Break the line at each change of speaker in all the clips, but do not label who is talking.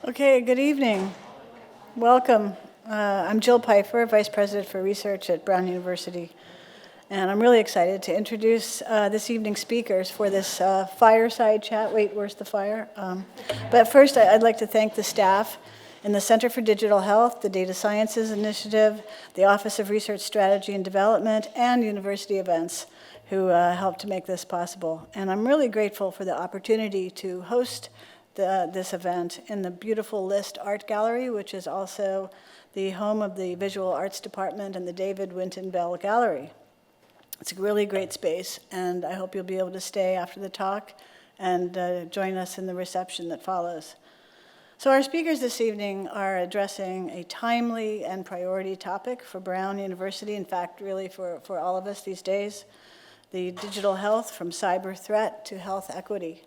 Okay, good evening. Welcome. I'm Jill Pfeiffer, Vice President for Research at Brown University, and I'm really excited to introduce this evening's speakers for this fireside chat. Wait, where's the fire? But first, I'd like to thank the staff in the Center for Digital Health, the Data Sciences Initiative, the Office of Research Strategy and Development, and University Events who helped to make this possible. And I'm really grateful for the opportunity to host this event in the beautiful List Art Gallery, which is also the home of the Visual Arts Department and the David Winton Bell Gallery. It's a really great space, and I hope you'll be able to stay after the talk and join us in the reception that follows. So our speakers this evening are addressing a timely and priority topic for Brown University, in fact, really for all of us these days, the digital health from cyber threat to health equity.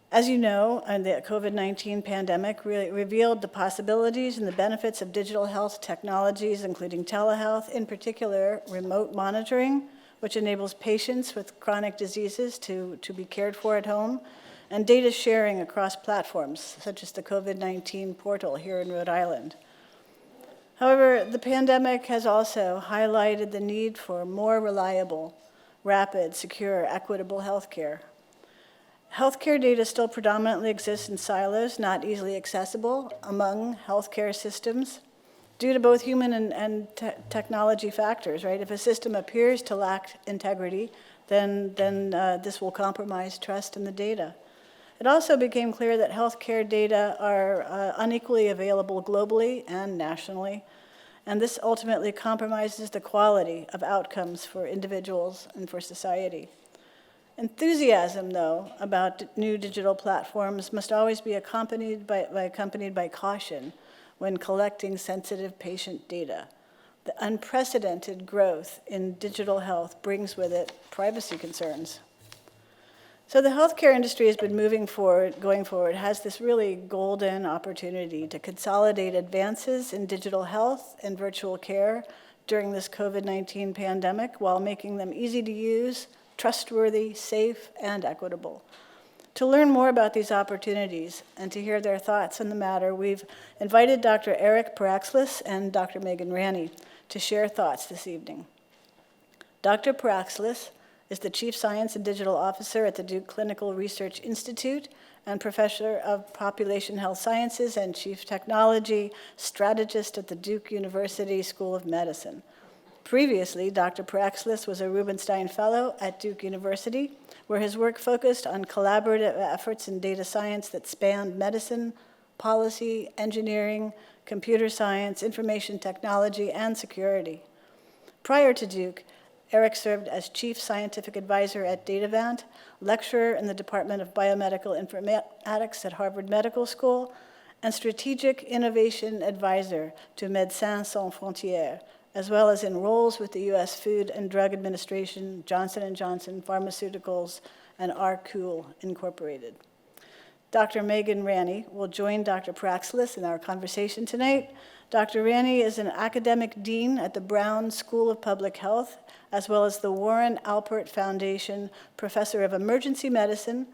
As you know, the COVID-19 pandemic really revealed the possibilities and the benefits of digital health technologies, including telehealth, in particular remote monitoring, which enables patients with chronic diseases to be cared for at home, and data sharing across platforms, such as the COVID-19 portal here in Rhode Island. However, the pandemic has also highlighted the need for more reliable, rapid, secure, equitable healthcare. Healthcare data still predominantly exists in silos, not easily accessible among healthcare systems due to both human and technology factors, right? If a system appears to lack integrity, then this will compromise trust in the data. It also became clear that healthcare data are unequally available globally and nationally, and this ultimately compromises the quality of outcomes for individuals and for society. Enthusiasm, though, about new digital platforms must always be accompanied by caution when collecting sensitive patient data. The unprecedented growth in digital health brings with it privacy concerns. So the healthcare industry has been going forward, has this really golden opportunity to consolidate advances in digital health and virtual care during this COVID-19 pandemic while making them easy to use, trustworthy, safe, and equitable. To learn more about these opportunities and to hear their thoughts on the matter, we've invited Dr. Erik Perakslis and Dr. Megan Ranney to share thoughts this evening. Dr. Perakslis is the Chief Science and Digital Officer at the Duke Clinical Research Institute and Professor of Population Health Sciences and Chief Technology Strategist at the Duke University School of Medicine. Previously, Dr. Perakslis was a Rubenstein Fellow at Duke University, where his work focused on collaborative efforts in data science that spanned medicine, policy, engineering, computer science, information technology, and security. Prior to Duke, Erik served as Chief Scientific Advisor at Deriving, lecturer in the Department of Biomedical Informatics at Harvard Medical School, and Strategic Innovation Advisor to Médecins Sans Frontières, as well as in roles with the U.S. Food and Drug Administration, Johnson & Johnson Pharmaceuticals, and Arcool Incorporated. Dr. Megan Ranney will join Dr. Perakslis in our conversation tonight. Dr. Ranney is an academic dean at the Brown School of Public Health, as well as the Warren Alpert Foundation Professor of Emergency Medicine,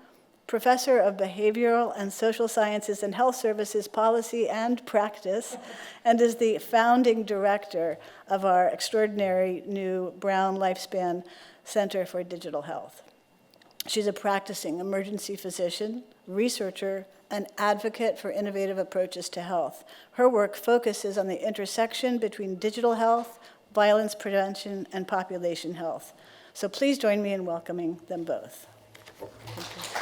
Professor of Behavioral and Social Sciences and Health Services Policy and Practice, and is the founding director of our extraordinary new Brown Lifespan Center for Digital Health. She's a practicing emergency physician, researcher, and advocate for innovative approaches to health. Her work focuses on the intersection between digital health, violence prevention, and population health. So please join me in welcoming them both. Thank you.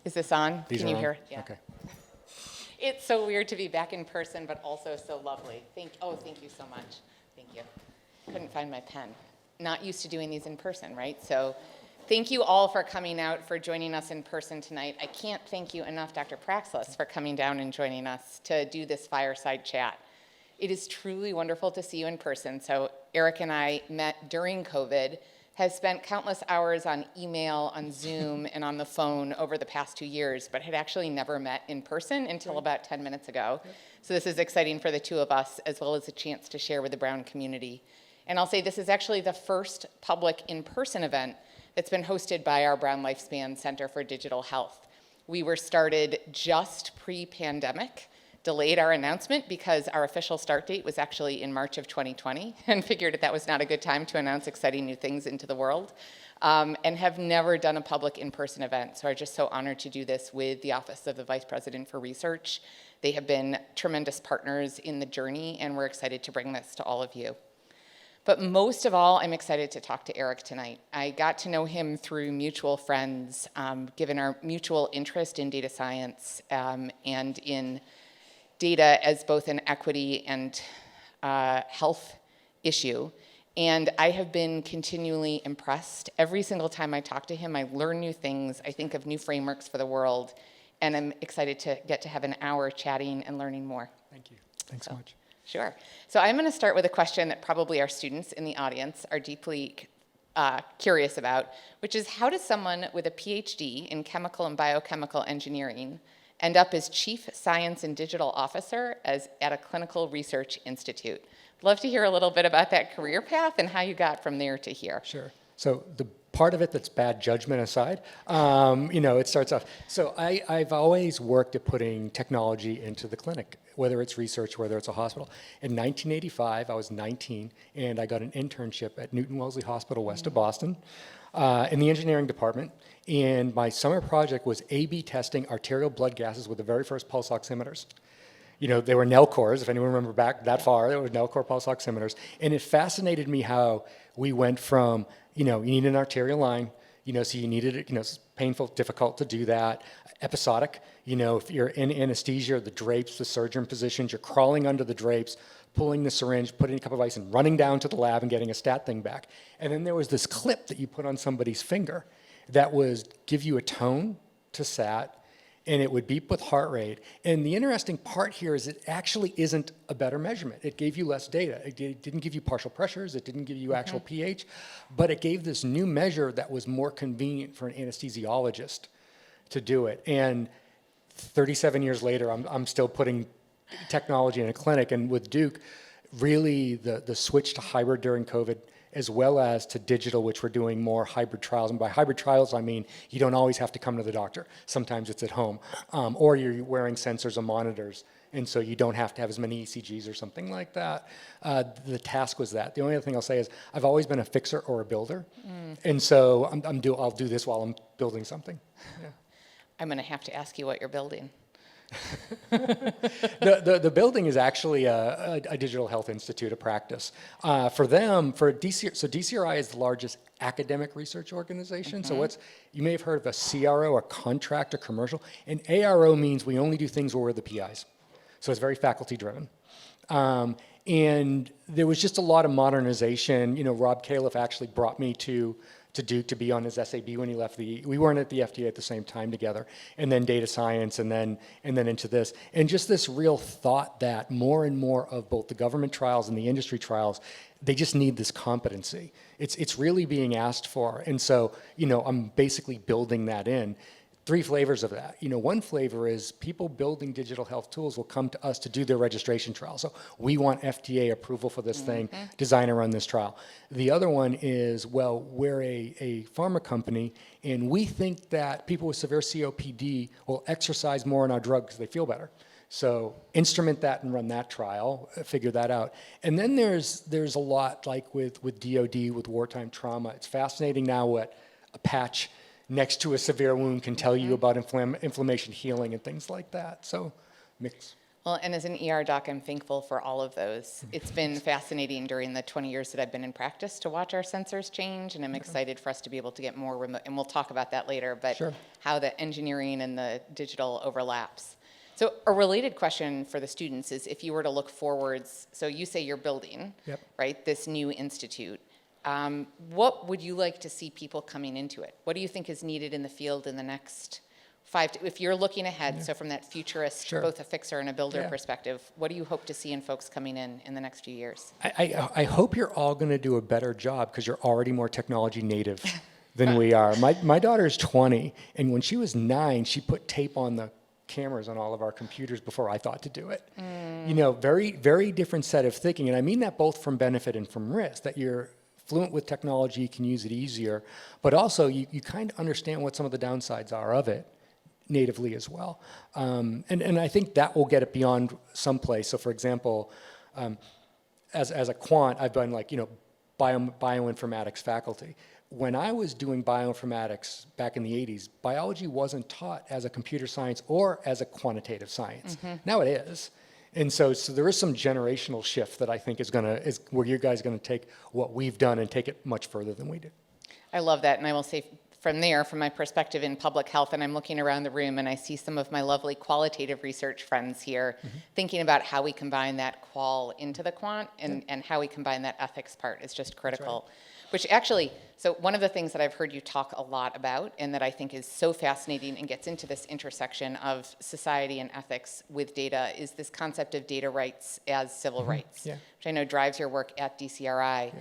Is this on?
These
Can you
are on?
hear? Yeah.
Okay.
It's so weird to be back in person, but also so lovely. Thank you so much. Thank you. Couldn't find my pen. Not used to doing these in person, right? So thank you all for coming out, for joining us in person tonight. I can't thank you enough, Dr. Perakslis, for coming down and joining us to do this fireside chat. It is truly wonderful to see you in person. So Erik and I met during COVID has spent countless hours on email, on Zoom, and on the phone over the past 2 years, but had actually never met in person until about 10 minutes ago. So this is exciting for the two of us, as well as a chance to share with the Brown community. And I'll say this is actually the first public in-person event that's been hosted by our Brown Lifespan Center for Digital Health. We were started just pre-pandemic, delayed our announcement because our official start date was actually in March of 2020 and figured that was not a good time to announce exciting new things into the world, and have never done a public in-person event. So I'm just so honored to do this with the Office of the Vice President for Research. They have been tremendous partners in the journey, and we're excited to bring this to all of you. But most of all, I'm excited to talk to Erik tonight. I got to know him through mutual friends, given our mutual interest in data science and in data as both an equity and health issue. And I have been continually impressed. Every single time I talk to him, I learn new things. I think of new frameworks for the world. And I'm excited to get to have an hour chatting and learning more.
Thank you. Thanks so much.
Sure. So I'm going to start with a question that probably our students in the audience are deeply curious about, which is how does someone with a PhD in chemical and biochemical engineering end up as Chief Science and Digital Officer at a clinical research institute? I'd love to hear a little bit about that career path and how you got from there to here.
Sure. So the part of it that's bad judgment aside, it starts off. So I've always worked at putting technology into the clinic, whether it's research, whether it's a hospital. In 1985, I was 19, and I got an internship at Newton Wellesley Hospital west of Boston in the engineering department. And my summer project was A/B testing arterial blood gases with the very first pulse oximeters. They were Nellcores, if anyone remember back that far, they were Nellcore pulse oximeters. And it fascinated me how we went from, you need an arterial line, so you needed it, it's painful, difficult to do that. Episodic, if you're in anesthesia, the drapes, the surgeon positions, you're crawling under the drapes, pulling the syringe, putting a cup of ice and running down to the lab and getting a stat thing back. And then there was this clip that you put on somebody's finger that was give you a tone to sat, and it would beep with heart rate. And the interesting part here is it actually isn't a better measurement. It gave you less data. It didn't give you partial pressures. It didn't give you actual pH, but it gave this new measure that was more convenient for an anesthesiologist to do it. And 37 years later, I'm still putting technology in a clinic. And with Duke, really the switch to hybrid during COVID, as well as to digital, which we're doing more hybrid trials. And by hybrid trials, I mean you don't always have to come to the doctor. Sometimes it's at home. Or you're wearing sensors or monitors, and so you don't have to have as many ECGs or something like that. The task was that. The only other thing I'll say is I've always been a fixer or a builder. And so I'll do this while I'm building something. Yeah.
I'm going to have to ask you what you're building.
The building is actually a digital health institute, a practice. For DCRI, so DCRI is the largest academic research organization. So you may have heard of a CRO, a contract, or commercial. And ARO means we only do things where we're the PIs. So it's very faculty driven. And there was just a lot of modernization. Rob Califf actually brought me to Duke to be on his SAB when he left we weren't at the FDA at the same time together, and then data science, and then into this, and just this real thought that more and more of both the government trials and the industry trials, they just need this competency. It's really being asked for, and so I'm basically building that in. 3 flavors of that. One flavor is people building digital health tools will come to us to do their registration trial. So we want FDA approval for this thing, design and run this trial. The other one is, well, we're a pharma company, and we think that people with severe COPD will exercise more on our drug because they feel better. So instrument that and run that trial, figure that out. And then there's a lot like with DOD, with wartime trauma. It's fascinating now what a patch next to a severe wound can tell you about inflammation healing and things like that. So mix.
Well, and as an ER doc, I'm thankful for all of those. It's been fascinating during the 20 years that I've been in practice to watch our sensors change, and I'm excited for us to be able to get more remote, and we'll talk about that later, but how the engineering and the digital overlaps. So a related question for the students is if you were to look forwards, so you say you're building, right, this new institute. What would you like to see people coming into it? What do you think is needed in the field in the next if you're looking ahead, so from that futurist,
Sure.
both a fixer and a builder
Yeah.
perspective, what do you hope to see in folks coming in the next few years?
I hope you're all going to do a better job because you're already more technology native than we are. My daughter's 20, and when she was 9, she put tape on the cameras on all of our computers before I thought to do it. You know, very, very different set of thinking. And I mean that both from benefit and from risk, that you're fluent with technology, you can use it easier, but also you kind of understand what some of the downsides are of it natively as well. And I think that will get it beyond some place. So for example, as a quant, I've been like, bioinformatics faculty. When I was doing bioinformatics back in the 80s, biology wasn't taught as a computer science or as a quantitative science. Now it is. And so there is some generational shift that I think is where you guys are going to take what we've done and take it much further than we do.
I love that, and I will say from my perspective in public health, and I'm looking around the room and I see some of my lovely qualitative research friends here thinking about how we combine that qual into the quant and how we combine that ethics part is just critical. Which actually, so one of the things that I've heard you talk a lot about and that I think is so fascinating and gets into this intersection of society and ethics with data is this concept of data rights as civil rights, which I know drives your work at DCRI.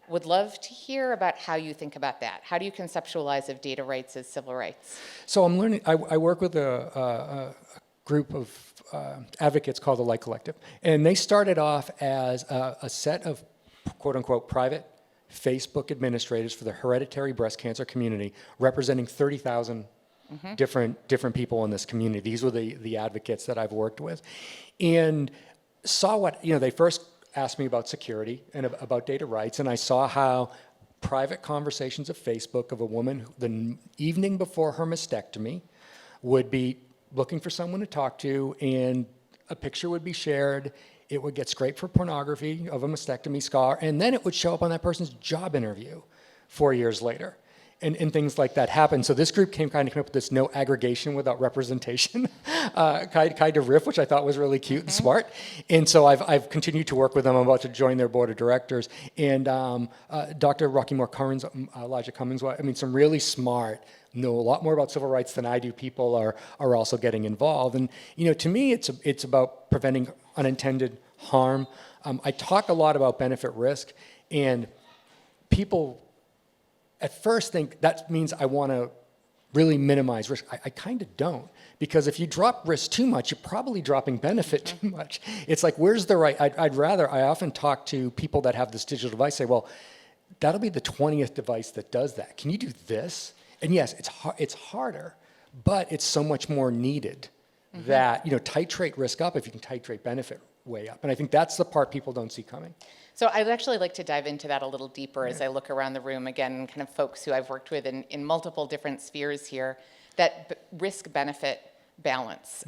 Would love to hear about how you think about that. How do you conceptualize of data rights as civil rights?
So I'm learning, I work with a group of advocates called the Light Collective, and they started off as a set of quote unquote private Facebook administrators for the hereditary breast cancer community, representing 30,000 different people in this community. These were the advocates that I've worked with, and saw what, they first asked me about security and about data rights, and I saw how private conversations of Facebook of a woman who, the evening before her mastectomy, would be looking for someone to talk to, and a picture would be shared. It would get scraped for pornography of a mastectomy scar, and then it would show up on that person's job interview 4 years later. And things like that happen. So this group came up with this no aggregation without representation kind of riff, which I thought was really cute and smart. And so I've continued to work with them. I'm about to join their board of directors. And Dr. Rocky Moore Cummings, Elijah Cummings, some really smart, know a lot more about civil rights than I do. People are also getting involved. And to me, it's about preventing unintended harm. I talk a lot about benefit risk, and people at first think that means I want to really minimize risk. I kind of don't, because if you drop risk too much, you're probably dropping benefit too much. It's like, where's the right? I often talk to people that have this digital device, say, well, that'll be the 20th device that does that. Can you do this? And yes, it's harder, but it's so much more needed that, titrate risk up if you can titrate benefit way up. And I think that's the part people don't see coming.
So I'd actually like to dive into that a little deeper as I look around the room, again, kind of folks who I've worked with in multiple different spheres here, that risk-benefit balance.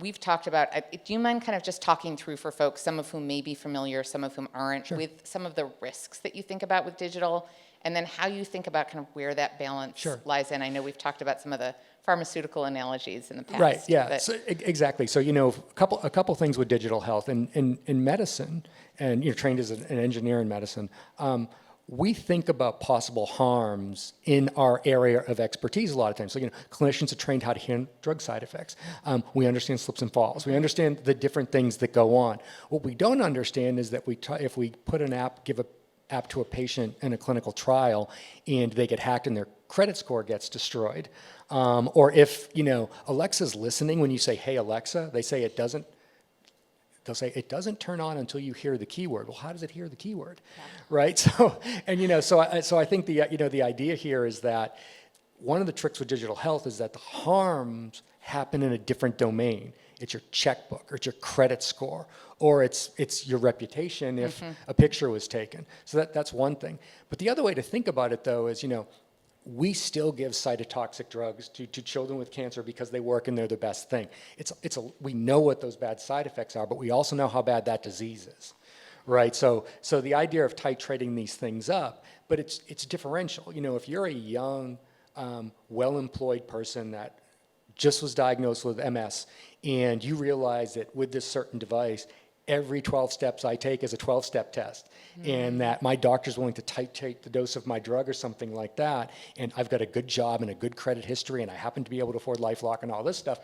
We've talked about, do you mind kind of just talking through for folks, some of whom may be familiar, some of whom aren't, with some of the risks that you think about with digital, and then how you think about kind of where that balance lies in? I know we've talked about some of the pharmaceutical analogies in the past.
Right, yeah, so, exactly. So, a couple things with digital health. In medicine, and you're trained as an engineer in medicine, we think about possible harms in our area of expertise a lot of times. So, clinicians are trained how to handle drug side effects. We understand slips and falls. We understand the different things that go on. What we don't understand is that if we put an app, give an app to a patient in a clinical trial, and they get hacked and their credit score gets destroyed, or if, Alexa's listening when you say, "Hey, Alexa," they say it doesn't. They'll say, it doesn't turn on until you hear the keyword. Well, how does it hear the keyword, right? So, so I think the idea here is that one of the tricks with digital health is that the harms happen in a different domain. It's your checkbook, or it's your credit score, or it's your reputation if a picture was taken. So that's one thing. But the other way to think about it, though, is, we still give cytotoxic drugs to children with cancer because they work and they're the best thing. We know what those bad side effects are, but we also know how bad that disease is, right? So the idea of titrating these things up, but it's differential. If you're a young, well-employed person that just was diagnosed with MS, and you realize that with this certain device, every 12 steps I take is a 12-step test, and that my doctor's willing to titrate the dose of my drug or something like that, and I've got a good job and a good credit history, and I happen to be able to afford LifeLock and all this stuff,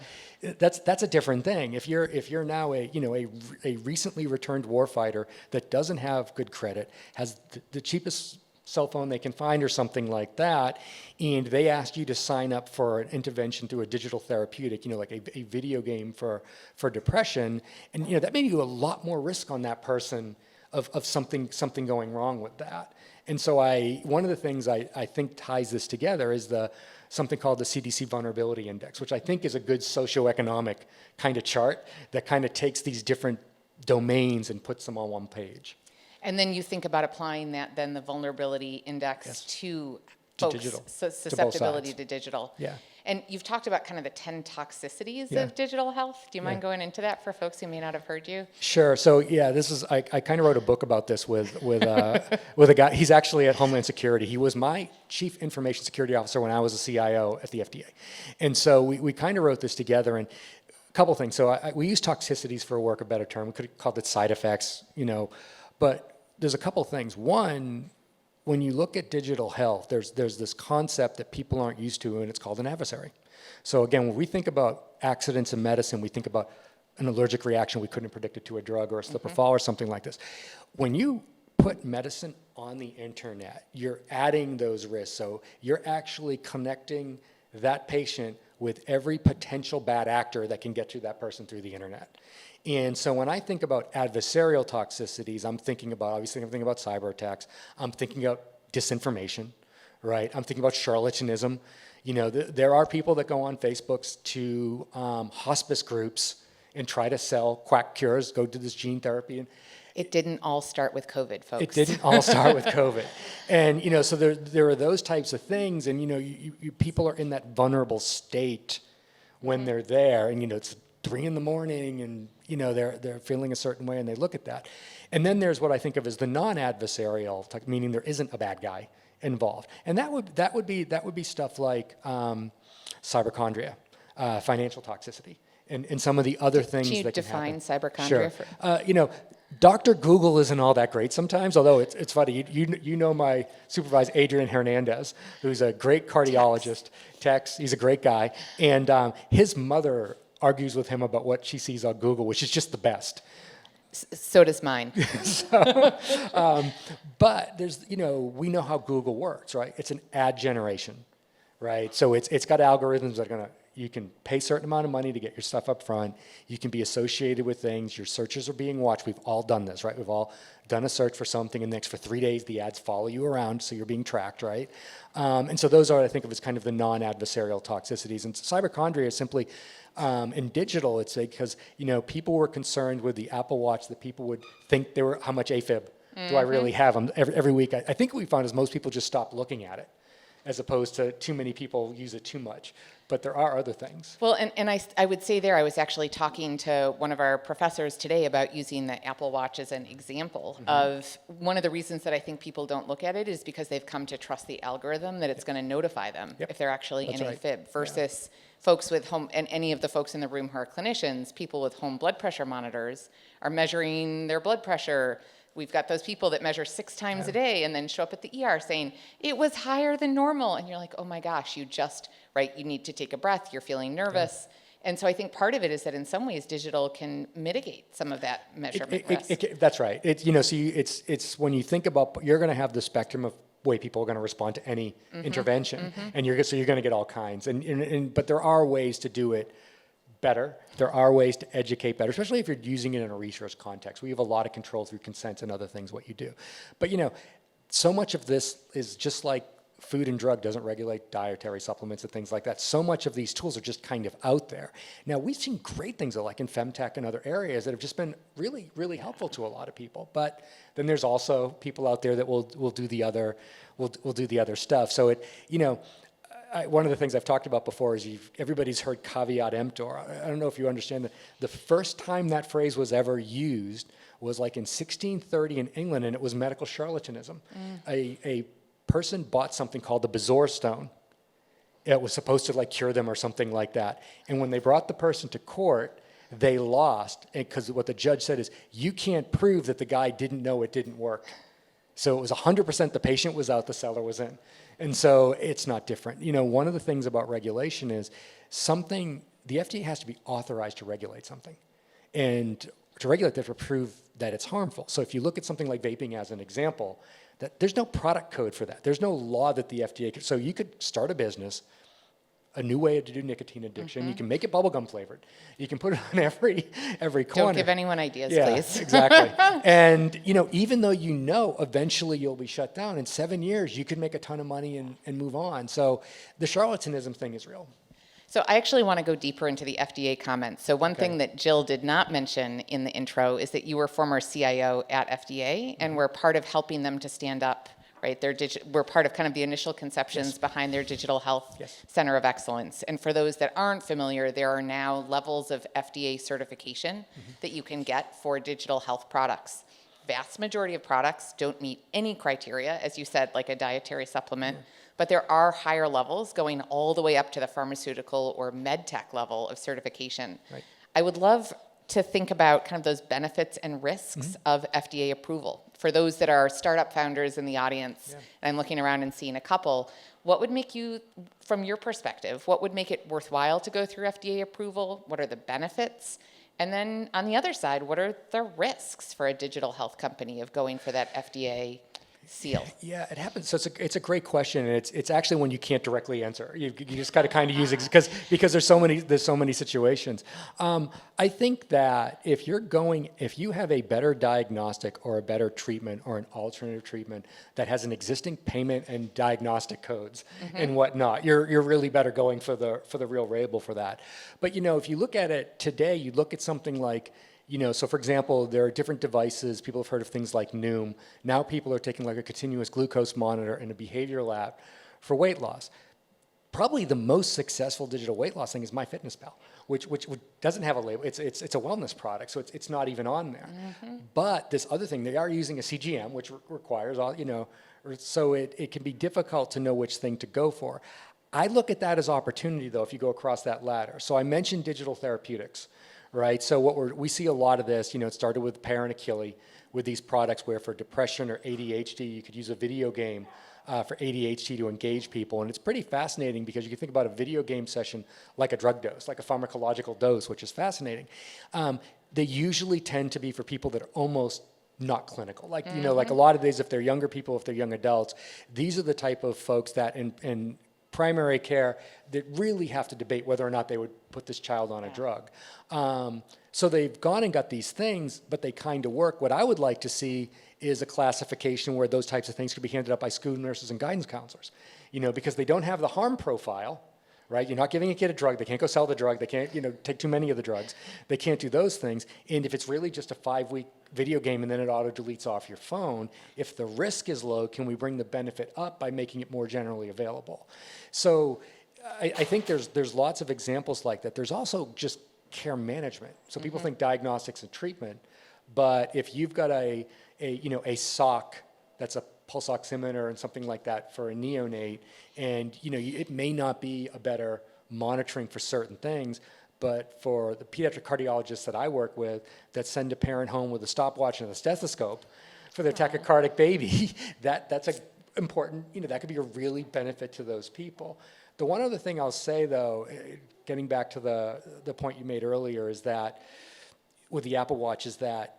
that's a different thing. If you're now a recently returned warfighter that doesn't have good credit, has the cheapest cell phone they can find or something like that, and they ask you to sign up for an intervention through a digital therapeutic, like a video game for depression, and that may be a lot more risk on that person of something going wrong with that. And so one of the things I think ties this together is something called the CDC Vulnerability Index, which I think is a good socioeconomic kind of chart that kind of takes these different domains and puts them on one page.
And then you think about applying the vulnerability index to folks'
digital,
susceptibility to digital.
Yeah.
And you've talked about kind of the 10 toxicities of digital health. Do you mind going into that for folks who may not have heard you?
Sure. So I kind of wrote a book about this with a guy. He's actually at Homeland Security. He was my chief information security officer when I was a CIO at the FDA. And so we kind of wrote this together, and a couple things. So we use toxicities for a better term. We could have called it side effects, but there's a couple things. One, when you look at digital health, there's this concept that people aren't used to, and it's called an adversary. So again, when we think about accidents in medicine, we think about an allergic reaction we couldn't have predicted to a drug or a slip or fall or something like this. When you put medicine on the internet, you're adding those risks. So you're actually connecting that patient with every potential bad actor that can get to that person through the internet. And so when I think about adversarial toxicities, I'm thinking about cyber attacks. I'm thinking about disinformation, right? I'm thinking about charlatanism. There are people that go on Facebooks to hospice groups and try to sell quack cures, go do this gene therapy. And
it didn't all start with COVID, folks.
It didn't all start with COVID. And, so there are those types of things. And, people are in that vulnerable state when they're there. And, it's 3 a.m. and, they're feeling a certain way, and they look at that. And then there's what I think of as the non-adversarial, meaning there isn't a bad guy involved. And that would be stuff like cyberchondria, financial toxicity, and some of the other things
Can you
that can happen.
define cyberchondria?
Sure. Dr. Google isn't all that great sometimes, although it's funny. You know my supervisor, Adrian Hernandez, who's a great cardiologist, Tex. He's a great guy. And his mother argues with him about what she sees on Google, which is just the best.
So does mine.
But there's, we know how Google works, right? It's an ad generation, right? So it's got algorithms that are going to, you can pay a certain amount of money to get your stuff up front. You can be associated with things. Your searches are being watched. We've all done this, right? We've all done a search for something, and next for 3 days, the ads follow you around, so you're being tracked, right? And so those are, I think of as kind of the non-adversarial toxicities. And cyberchondria is simply, in digital, it's because, people were concerned with the Apple Watch that people would think how much AFib do I really have? Every week. I think what we found is most people just stop looking at it, as opposed to too many people use it too much. But there are other things.
Well, and I would say I was actually talking to one of our professors today about using the Apple Watch as an example of one of the reasons that I think people don't look at it is because they've come to trust the algorithm that it's going to notify them if they're actually in AFib versus folks with home, and any of the folks in the room who are clinicians, people with home blood pressure monitors are measuring their blood pressure. We've got those people that measure 6 times a day and then show up at the ER saying, it was higher than normal. And you're like, oh my gosh, you need to take a breath, you're feeling nervous. And so I think part of it is that in some ways digital can mitigate some of that measurement risk.
That's right. It's when you think about, you're going to have the spectrum of way people are going to respond to any intervention. And you're going to get all kinds. But there are ways to do it better. There are ways to educate better, especially if you're using it in a research context. We have a lot of control through consent and other things, what you do. But, so much of this is just like food and drug doesn't regulate dietary supplements and things like that. So much of these tools are just kind of out there. Now, we've seen great things like in femtech and other areas that have just been really, really helpful to a lot of people. But then there's also people out there that will do the other stuff. So one of the things I've talked about before is everybody's heard caveat emptor. I don't know if you understand that the first time that phrase was ever used was like in 1630 in England, and it was medical charlatanism. A person bought something called the Bezoar stone. It was supposed to cure them or something like that. And when they brought the person to court, they lost, because what the judge said is, you can't prove that the guy didn't know it didn't work. So it was 100% the patient was out, the seller was in. And so it's not different. One of the things about regulation is the FDA has to be authorized to regulate something. And to regulate, they have to prove that it's harmful. So if you look at something like vaping as an example, that there's no product code for that. There's no law that the FDA could. So you could start a business, a new way to do nicotine addiction. You can make it bubblegum flavored. You can put it on every corner.
Don't give anyone ideas,
Yeah,
please.
exactly. And even though eventually you'll be shut down, in 7 years you could make a ton of money and move on. So the charlatanism thing is real.
So I actually want to go deeper into the FDA comments. So one thing that Jill did not mention in the intro is that you were former CIO at FDA and were part of helping them to stand up, right? We're part of kind of the initial conceptions behind their Digital Health Center of Excellence. And for those that aren't familiar, there are now levels of FDA certification that you can get for digital health products. Vast majority of products don't meet any criteria, as you said, like a dietary supplement. But there are higher levels going all the way up to the pharmaceutical or med tech level of certification.
Right.
I would love to think about kind of those benefits and risks of FDA approval. For those that are startup founders in the audience, and I'm looking around and seeing a couple, what would make you, from your perspective, what would make it worthwhile to go through FDA approval? What are the benefits? And then on the other side, what are the risks for a digital health company of going for that FDA seal?
Yeah, it happens. So it's a great question, and it's actually one you can't directly answer. You just got to kind of use it because there's so many situations. I think that if you have a better diagnostic or a better treatment or an alternative treatment that has an existing payment and diagnostic codes and whatnot, you're really better going for the real label for that. But if you look at it today, you look at something like, so for example, there are different devices. People have heard of things like Noom. Now people are taking like a continuous glucose monitor and a behavioral app for weight loss. Probably the most successful digital weight loss thing is MyFitnessPal, which doesn't have a label. It's a wellness product, so it's not even on there. But this other thing, they are using a CGM, which requires all, so it can be difficult to know which thing to go for. I look at that as opportunity, though, if you go across that ladder. So I mentioned digital therapeutics. Right, so we see a lot of this. It started with Pear and Achille with these products where for depression or ADHD, you could use a video game for ADHD to engage people, and it's pretty fascinating because you can think about a video game session like a drug dose, like a pharmacological dose, which is fascinating. They usually tend to be for people that are almost not clinical, like like a lot of these, if they're younger people, if they're young adults, these are the type of folks that in primary care that really have to debate whether or not they would put this child on a drug. So they've gone and got these things, but they kind of work. What I would like to see is a classification where those types of things could be handed up by school nurses and guidance counselors, because they don't have the harm profile, right? You're not giving a kid a drug. They can't go sell the drug. They can't, take too many of the drugs. They can't do those things. And if it's really just a 5-week video game and then it auto-deletes off your phone, if the risk is low, can we bring the benefit up by making it more generally available? So I think there's lots of examples like that. There's also just care management. So people think diagnostics and treatment, but if you've got a sock that's a pulse oximeter and something like that for a neonate, and it may not be a better monitoring for certain things, but for the pediatric cardiologists that I work with that send a parent home with a stopwatch and a stethoscope for their tachycardic baby, that's a important, that could be a really benefit to those people. The one other thing I'll say, though, getting back to the point you made earlier, is that with the Apple Watch, is that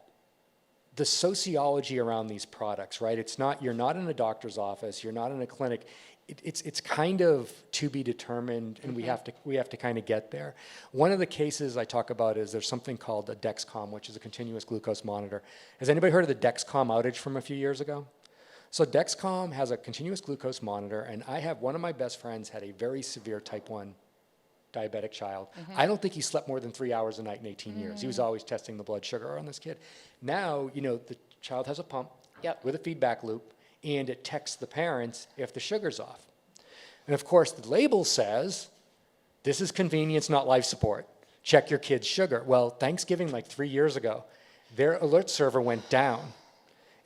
the sociology around these products, right? You're not in a doctor's office, you're not in a clinic. It's kind of to be determined, and we have to kind of get there. One of the cases I talk about is there's something called a Dexcom, which is a continuous glucose monitor. Has anybody heard of the Dexcom outage from a few years ago? So Dexcom has a continuous glucose monitor, and I have one of my best friends had a very severe type 1 diabetic child. I don't think he slept more than 3 hours a night in 18 years. He was always testing the blood sugar on this kid. Now, the child has a pump with a feedback loop, and it texts the parents if the sugar's off. And of course, the label says, this is convenience, not life support. Check your kid's sugar. Well, Thanksgiving, like 3 years ago, their alert server went down.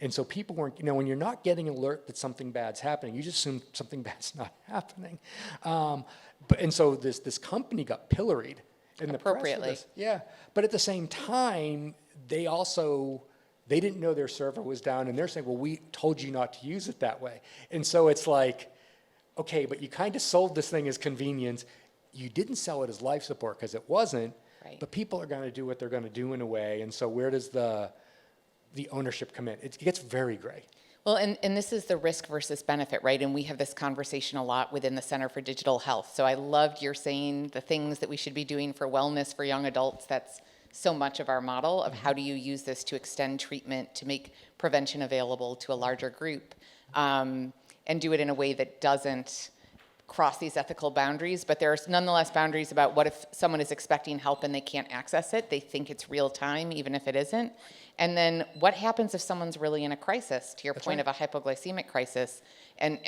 And so people weren't, when you're not getting alert that something bad's happening, you just assume something bad's not happening. And so this company got pilloried in the press with
Appropriately.
this. Yeah, but at the same time, they didn't know their server was down, and they're saying, well, we told you not to use it that way. And so it's like, okay, but you kind of sold this thing as convenience. You didn't sell it as life support because it wasn't,
Right.
but people are going to do what they're going to do in a way. And so where does the ownership come in? It gets very gray.
Well, and this is the risk versus benefit, right? And we have this conversation a lot within the Center for Digital Health. So I loved your saying the things that we should be doing for wellness for young adults. That's so much of our model of how do you use this to extend treatment, to make prevention available to a larger group, and do it in a way that doesn't cross these ethical boundaries, but there's nonetheless boundaries about what if someone is expecting help and they can't access it, they think it's real time, even if it isn't. And then what happens if someone's really in a crisis, to your point of a hypoglycemic crisis, and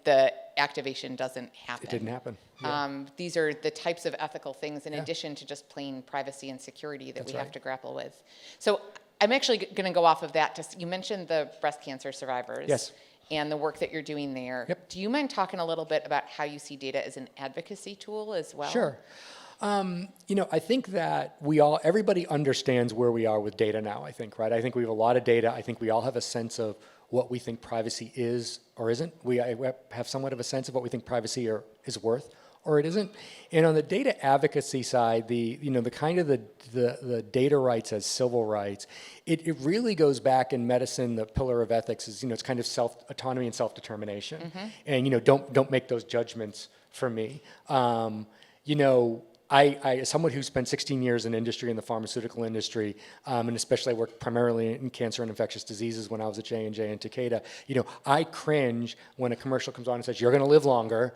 the activation doesn't happen?
It didn't happen. Yeah.
These are the types of ethical things in addition to just plain privacy and security that we have to grapple with. So I'm actually going to go off of that. You mentioned the breast cancer survivors.
Yes.
And the work that you're doing there.
Yep.
Do you mind talking a little bit about how you see data as an advocacy tool as well?
Sure. I think that everybody understands where we are with data now, I think, right? I think we have a lot of data. I think we all have a sense of what we think privacy is or isn't. We have somewhat of a sense of what we think privacy is worth or it isn't. And on the data advocacy side, the kind of the data rights as civil rights, it really goes back in medicine. The pillar of ethics is, it's kind of autonomy and self-determination. And, don't make those judgments for me. I, as someone who spent 16 years in industry, in the pharmaceutical industry, and especially I worked primarily in cancer and infectious diseases when I was at J&J and Takeda, I cringe when a commercial comes on and says, you're going to live longer,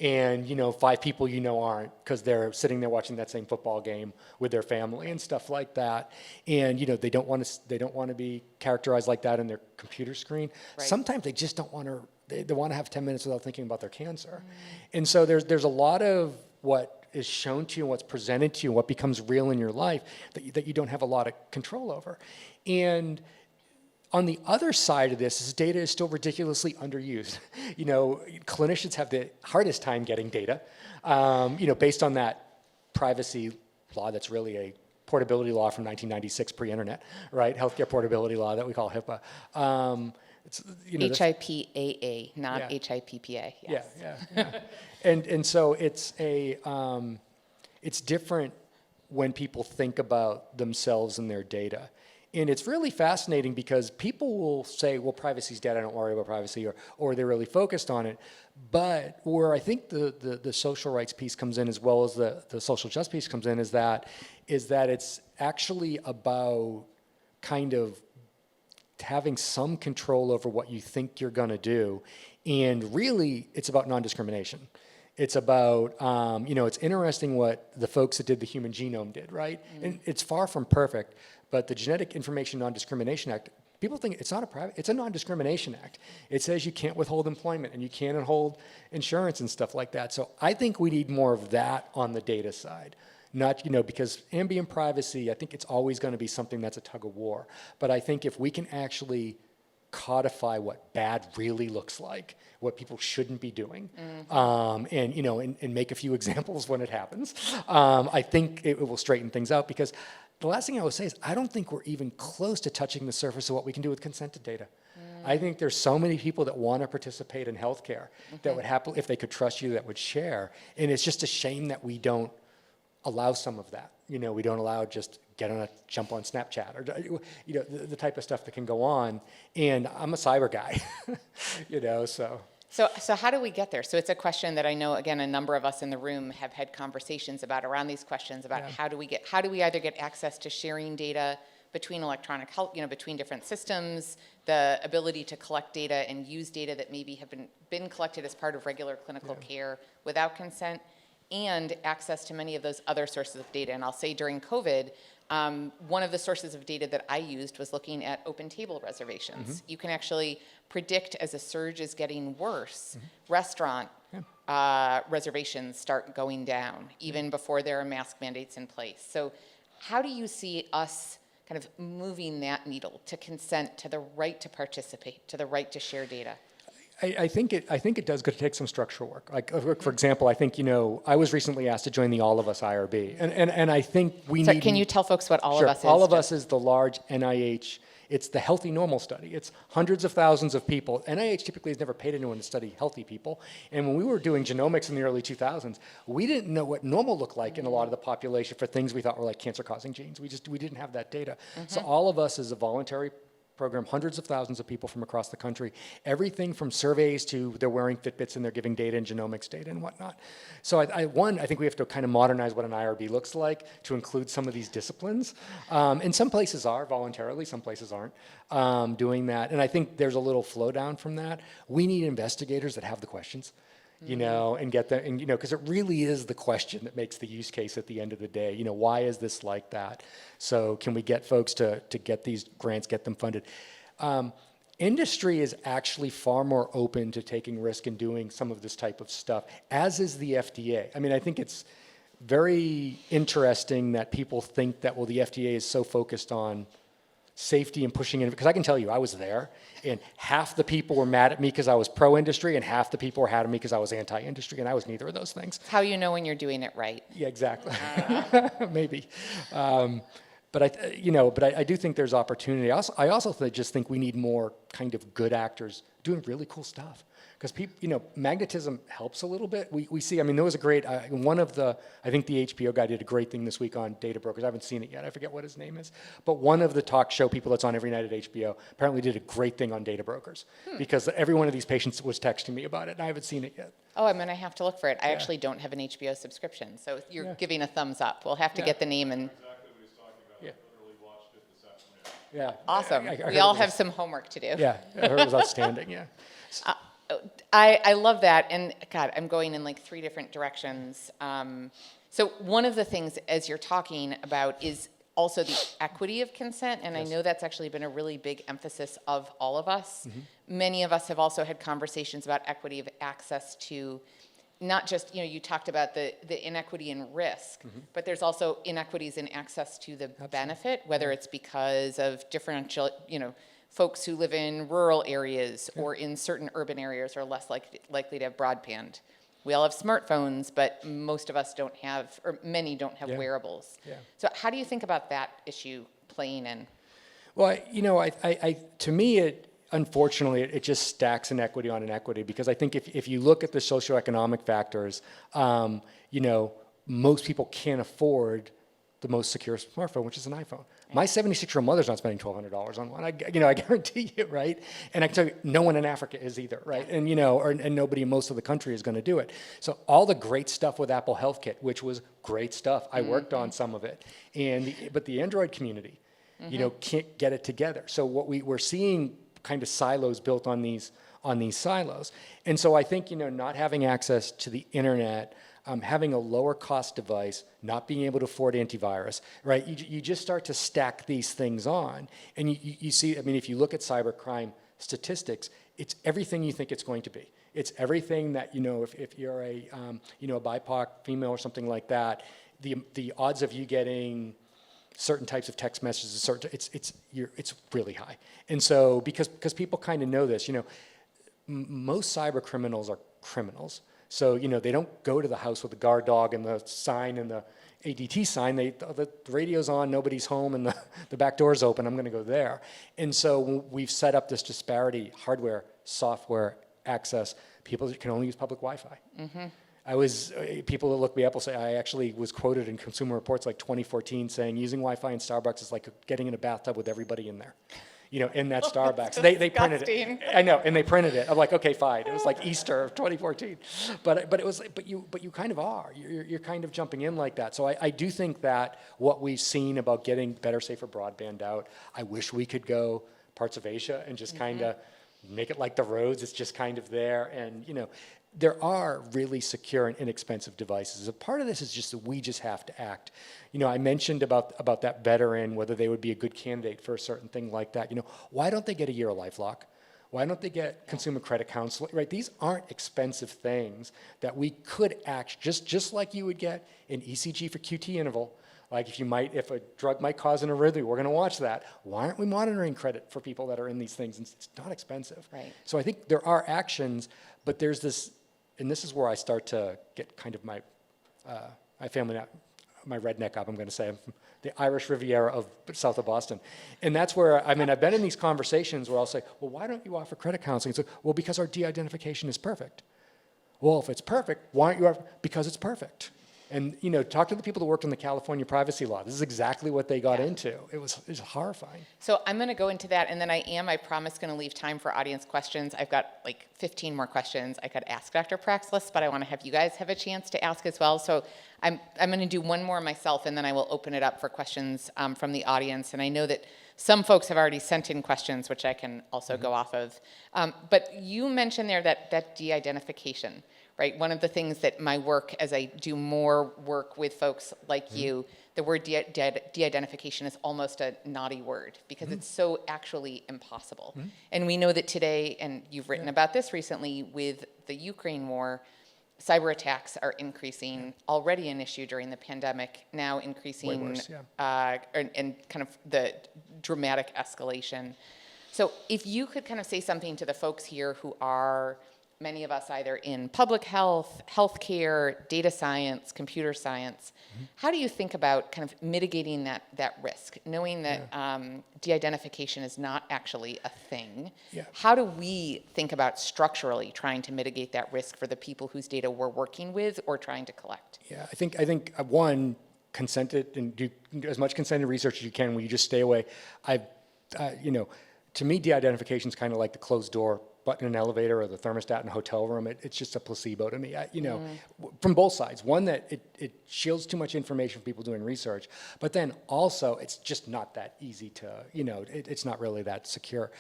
and 5 people aren't, because they're sitting there watching that same football game with their family and stuff like that. And they don't want to be characterized like that in their computer screen.
Right.
Sometimes they just don't want to. They want to have 10 minutes without thinking about their cancer. And so there's a lot of what is shown to you and what's presented to you and what becomes real in your life that you don't have a lot of control over. And on the other side of this, data is still ridiculously underused. Clinicians have the hardest time getting data, based on that privacy law that's really a portability law from 1996, pre-internet, right? Healthcare portability law that we call HIPAA. It's,
HIPAA, not HIPPA. Yes.
Yeah. And so it's it's different when people think about themselves and their data. And it's really fascinating because people will say, well, privacy's dead, I don't worry about privacy, or they're really focused on it. But where I think the social rights piece comes in, as well as the social justice piece comes in, is that it's actually about kind of having some control over what you think you're going to do. And really, it's about non-discrimination. It's about, it's interesting what the folks that did the Human Genome did, right? And it's far from perfect, but the Genetic Information Non-Discrimination Act, people think it's a non-discrimination act. It says you can't withhold employment and you can't withhold insurance and stuff like that. So I think we need more of that on the data side. Not, because ambient privacy, I think it's always going to be something that's a tug of war. But I think if we can actually codify what bad really looks like, what people shouldn't be doing, and make a few examples when it happens, I think it will straighten things out. Because the last thing I would say is I don't think we're even close to touching the surface of what we can do with consented data. I think there's so many people that want to participate in healthcare that would happily, if they could trust you, that would share. And it's just a shame that we don't allow some of that. We don't allow just jump on Snapchat or, the type of stuff that can go on. And I'm a cyber guy, so.
So how do we get there? So it's a question that I know, again, a number of us in the room have had conversations about around these questions about how do we either get access to sharing data between electronic health, between different systems, the ability to collect data and use data that maybe have been collected as part of regular clinical care without consent, and access to many of those other sources of data. And I'll say during COVID, one of the sources of data that I used was looking at open table reservations. You can actually predict as a surge is getting worse, restaurant reservations start going down even before there are mask mandates in place. So how do you see us kind of moving that needle to consent, to the right to participate, to the right to share data?
I think it does go to take some structural work. Like, for example, I think, I was recently asked to join the All of Us IRB. And I think we
So
need...
can you tell folks what All
Sure.
of Us is?
All of Us is the large NIH, it's the Healthy Normal Study. It's hundreds of thousands of people. NIH typically has never paid anyone to study healthy people. And when we were doing genomics in the early 2000s, we didn't know what normal looked like in a lot of the population for things we thought were like cancer-causing genes. We didn't have that data. So All of Us is a voluntary program, hundreds of thousands of people from across the country, everything from surveys to they're wearing Fitbits and they're giving data and genomics data and whatnot. So I think we have to kind of modernize what an IRB looks like to include some of these disciplines. And some places are voluntarily, some places aren't doing that. And I think there's a little flow down from that. We need investigators that have the questions. And get them, and because it really is the question that makes the use case at the end of the day. Why is this like that? So can we get folks to get these grants, get them funded? Industry is actually far more open to taking risk and doing some of this type of stuff, as is the FDA. I mean, I think it's very interesting that people think that, well, the FDA is so focused on safety and pushing in, because I can tell you, I was there, and half the people were mad at me because I was pro-industry, and half the people were mad at me because I was anti-industry, and I was neither of those things.
It's how you know when you're doing it right.
Yeah, exactly. Maybe. But I do think there's opportunity. I also just think we need more kind of good actors doing really cool stuff. Because magnetism helps a little bit. We see, there was a great, I think the HBO guy did a great thing this week on data brokers. I haven't seen it yet. I forget what his name is. But one of the talk show people that's on every night at HBO apparently did a great thing on data brokers. Because every one of these patients was texting me about it, and I haven't seen it yet.
Oh, I'm going to have to look for it. I actually don't have an HBO subscription, so you're giving a thumbs up. We'll have to get the name and...
Exactly what he's talking about.
Yeah.
I literally watched it this afternoon.
Yeah.
Awesome.
I heard
We all
it
have
was-
some homework to do.
Yeah, I heard it was outstanding, yeah.
I love that, and God, I'm going in like 3 different directions. So one of the things, as you're talking about, is also the equity of consent, and I know that's actually been a really big emphasis of all of us. Many of us have also had conversations about equity of access to not just, you talked about the inequity in risk, but there's also inequities in access to the benefit, whether it's because of differential, folks who live in rural areas or in certain urban areas are less likely to have broadband. We all have smartphones, but most of us don't have, or many don't have wearables.
Yeah.
So how do you think about that issue playing in?
Well, to me, unfortunately, it just stacks inequity on inequity, because I think if you look at the socioeconomic factors, most people can't afford the most secure smartphone, which is an iPhone. My 76-year-old mother's not spending $1,200 on one. I guarantee you, right? And I can tell you, no one in Africa is either, right? And and nobody in most of the country is going to do it. So all the great stuff with Apple Health Kit, which was great stuff, I worked on some of it, but the Android community, can't get it together. So what we're seeing kind of silos built on these silos, and so I think not having access to the internet. Having a lower cost device, not being able to afford antivirus, right? You just start to stack these things on, and you see, if you look at cybercrime statistics, it's everything you think it's going to be. It's everything that, if you're a BIPOC female or something like that, the odds of you getting certain types of text messages, it's really high. And so, because people kind of know this, most cyber criminals are criminals. So, they don't go to the house with the guard dog and the sign and the ADT sign. The radio's on, nobody's home, and the back door's open. I'm going to go there. And so we've set up this disparity, hardware, software, access. People can only use public Wi-Fi. People that look me up will say, I actually was quoted in Consumer Reports like 2014 saying using Wi-Fi in Starbucks is like getting in a bathtub with everybody in there. In that Starbucks. They printed it. I know, and they printed it. I'm like, okay, fine. It was like Easter of 2014. But you kind of are. You're kind of jumping in like that. So I do think that what we've seen about getting better, safer broadband out, I wish we could go parts of Asia and just kind of make it like the roads. It's just kind of there. And, there are really secure and inexpensive devices. A part of this is just that we just have to act. I mentioned about that veteran, whether they would be a good candidate for a certain thing like that. Why don't they get a year of LifeLock? Why don't they get consumer credit counseling? Right? These aren't expensive things that we could act just like you would get an ECG for QT interval, Like if a drug might cause an arrhythmia, we're going to watch that. Why aren't we monitoring credit for people that are in these things? And it's not expensive.
Right.
So I think there are actions, but there's this, and this is where I start to get kind of my family, my redneck up, I'm going to say. I'm from the Irish Riviera of south of Boston. And that's where, I've been in these conversations where I'll say, well, why don't you offer credit counseling? So, well, because our de-identification is perfect. Well, if it's perfect, why aren't you offer? Because it's perfect. And, talk to the people that worked on the California privacy law. This is exactly what they got into. It was horrifying.
So I'm going to go into that, and then I promise, going to leave time for audience questions. I've got like 15 more questions I could ask Dr. Perakslis, but I want to have you guys have a chance to ask as well. So I'm going to do one more myself, and then I will open it up for questions from the audience. And I know that some folks have already sent in questions, which I can also go off of. But you mentioned there that de-identification, right? One of the things that my work, as I do more work with folks like you, the word de-identification is almost a naughty word because it's so actually impossible. And we know that today, and you've written about this recently with the Ukraine war, cyber attacks are increasing, already an issue during the pandemic, now increasing,
Way worse,
and kind of the dramatic escalation. So if you could kind of say something to the folks here who are, many of us either in public health, healthcare, data science, computer science, how do you think about kind of mitigating that risk, knowing that de-identification is not actually a thing?
Yeah.
How do we think about structurally trying to mitigate that risk for the people whose data we're working with or trying to collect?
Yeah, I think one, consented and do as much consented research as you can where you just stay away. To me, de-identification is kind of like the closed door button in an elevator or the thermostat in a hotel room. It's just a placebo to me, from both sides. One, that it shields too much information from people doing research, but then also it's just not that easy to, it's not really that secure.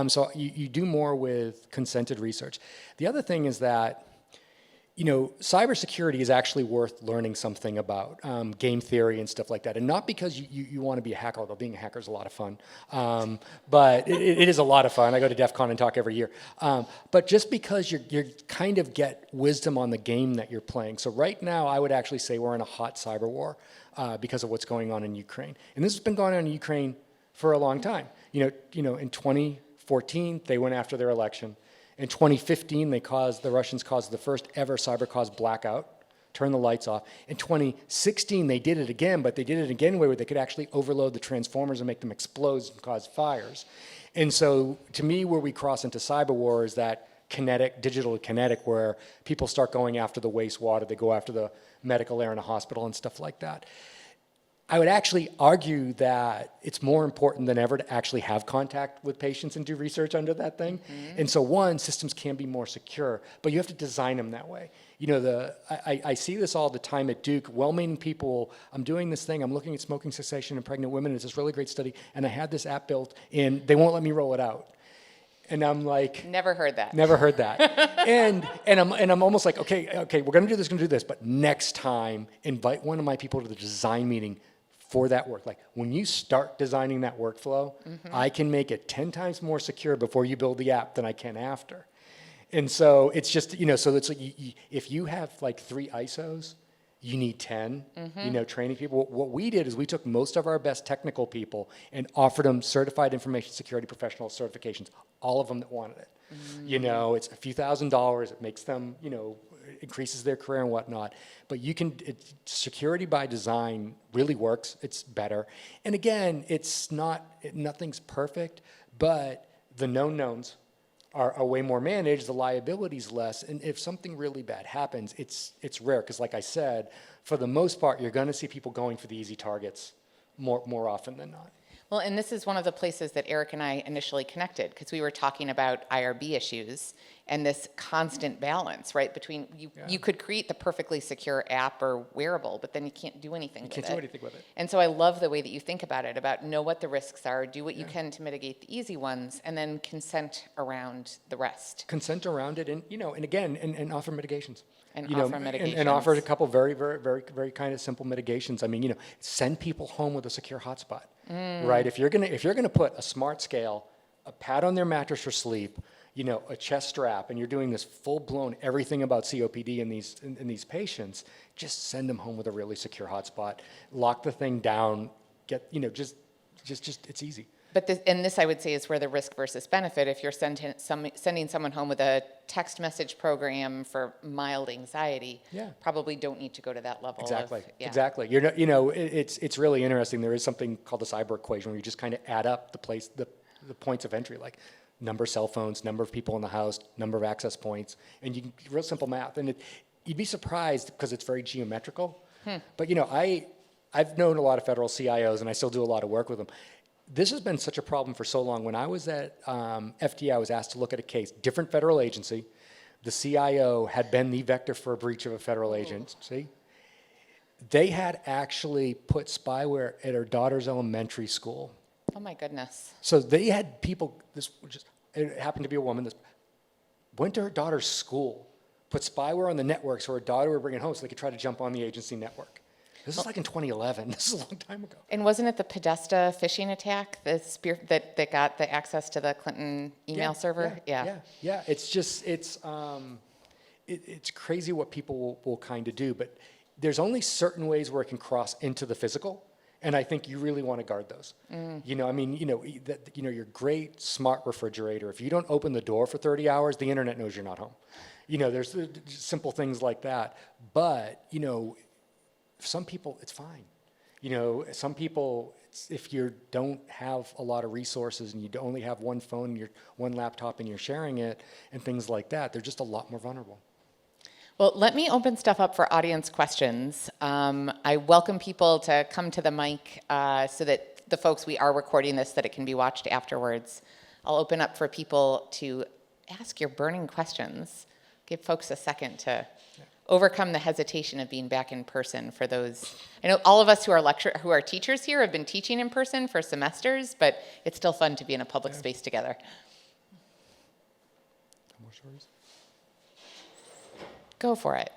So you do more with consented research. The other thing is that, cybersecurity is actually worth learning something about, game theory and stuff like that. And not because you want to be a hacker, although being a hacker is a lot of fun. But it is a lot of fun. I go to DEF CON and talk every year. But just because you kind of get wisdom on the game that you're playing. So right now, I would actually say we're in a hot cyber war because of what's going on in Ukraine. And this has been going on in Ukraine for a long time. In 2014, they went after their election. In 2015, the Russians caused the first ever cyber-caused blackout, turned the lights off. In 2016, they did it again, but they did it again where they could actually overload the transformers and make them explode and cause fires. And so, to me, where we cross into cyber war is that digital kinetic, where people start going after the wastewater, they go after the medical air in a hospital and stuff like that. I would actually argue that it's more important than ever to actually have contact with patients and do research under that thing. And so one, systems can be more secure, but you have to design them that way. I see this all the time at Duke, well-meaning people, I'm doing this thing, I'm looking at smoking cessation in pregnant women, it's this really great study, and I had this app built, and they won't let me roll it out. And I'm like,
Never heard that.
Never heard that. and I'm almost like, okay, we're gonna do this, but next time, invite one of my people to the design meeting for that work. Like when you start designing that workflow, I can make it 10 times more secure before you build the app than I can after. And so it's just, so it's like if you have like 3 ISOs, you need 10, training people. What we did is we took most of our best technical people and offered them certified information security professional certifications, all of them that wanted it. It's a few $1,000s, it makes them, increases their career and whatnot. But security by design really works. It's better. And again, nothing's perfect, but the known knowns are way more managed, the liability's less, and if something really bad happens, it's rare, because like I said, for the most part, you're gonna see people going for the easy targets more often than not.
Well, and this is one of the places that Erik and I initially connected, because we were talking about IRB issues and this constant balance, right? Between you could create the perfectly secure app or wearable, but then you can't do anything with it.
You can't do anything with it.
And so I love the way that you think about it, about know what the risks are, do what you can to mitigate the easy ones, and then consent around the rest.
Consent around it, and again, offer mitigations.
And offer mitigations.
And offer a couple very, very, very, very kind of simple mitigations. Send people home with a secure hotspot, right? If you're gonna put a smart scale, a pad on their mattress for sleep, a chest strap, and you're doing this full-blown everything about COPD in these patients, just send them home with a really secure hotspot, lock the thing down, just it's easy.
But this I would say is where the risk versus benefit. If you're sending someone home with a text message program for mild anxiety, probably don't need to go to that level.
Exactly.
Yeah.
Exactly. It's really interesting. There is something called the cyber equation where you just kind of add up the points of entry, like number of cell phones, number of people in the house, number of access points, and you can real simple math. And you'd be surprised because it's very geometrical. But I've known a lot of federal CIOs, and I still do a lot of work with them. This has been such a problem for so long. When I was at FDA, I was asked to look at a case, different federal agency. The CIO had been the vector for a breach of a federal agency. They had actually put spyware at her daughter's elementary school.
Oh my goodness.
So they had people, it happened to be a woman, that went to her daughter's school, put spyware on the network so her daughter would bring it home so they could try to jump on the agency network. This is like in 2011. This is a long time ago.
And wasn't it the Podesta phishing attack, that got the access to the Clinton email server?
Yeah. It's just, it's crazy what people will kind of do, but there's only certain ways where it can cross into the physical, and I think you really want to guard those. Your great smart refrigerator, if you don't open the door for 30 hours, the internet knows you're not home. There's simple things like that, but, some people, it's fine. Some people, if you don't have a lot of resources and you only have one phone, one laptop, and you're sharing it, and things like that, they're just a lot more vulnerable.
Well, let me open stuff up for audience questions. I welcome people to come to the mic so that the folks, we are recording this, that it can be watched afterwards. I'll open up for people to ask your burning questions. Give folks a second to overcome the hesitation of being back in person for those. I know all of us who are teachers here have been teaching in person for semesters, but it's still fun to be in a public space together.
More stories?
Go for it.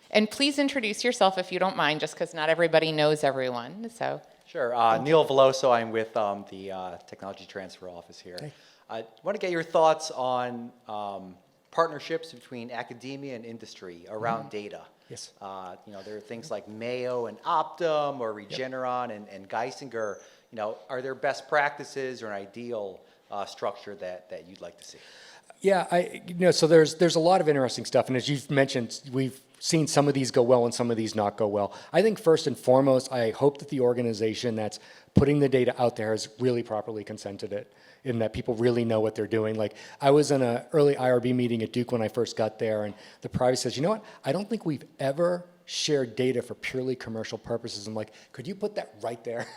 And please introduce yourself if you don't mind, just because not everybody knows everyone. So.
Sure. Neil Veloso. I'm with the Technology Transfer Office here.
Okay.
I want to get your thoughts on partnerships between academia and industry around data.
Yes.
There are things like Mayo and Optum or Regeneron and Geisinger. Are there best practices or an ideal structure that you'd like to see?
Yeah, so there's a lot of interesting stuff, and as you've mentioned, we've seen some of these go well and some of these not go well. I think first and foremost, I hope that the organization that's putting the data out there has really properly consented it, and that people really know what they're doing. Like, I was in an early IRB meeting at Duke when I first got there, and the privacy says, you know what, I don't think we've ever shared data for purely commercial purposes. I'm like, could you put that right there?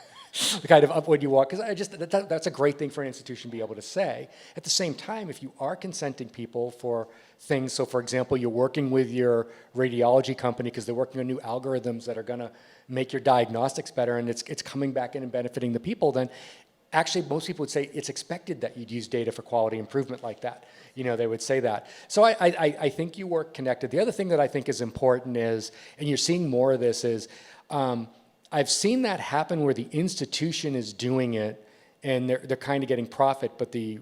Kind of up when you walk, because that's a great thing for an institution to be able to say. At the same time, if you are consenting people for things, so for example, you're working with your radiology company because they're working on new algorithms that are going to make your diagnostics better, and it's coming back in and benefiting the people, then actually most people would say it's expected that you'd use data for quality improvement like that. They would say that. So I think you work connected. The other thing that I think is important is, and you're seeing more of this, is I've seen that happen where the institution is doing it and they're kind of getting profit, but the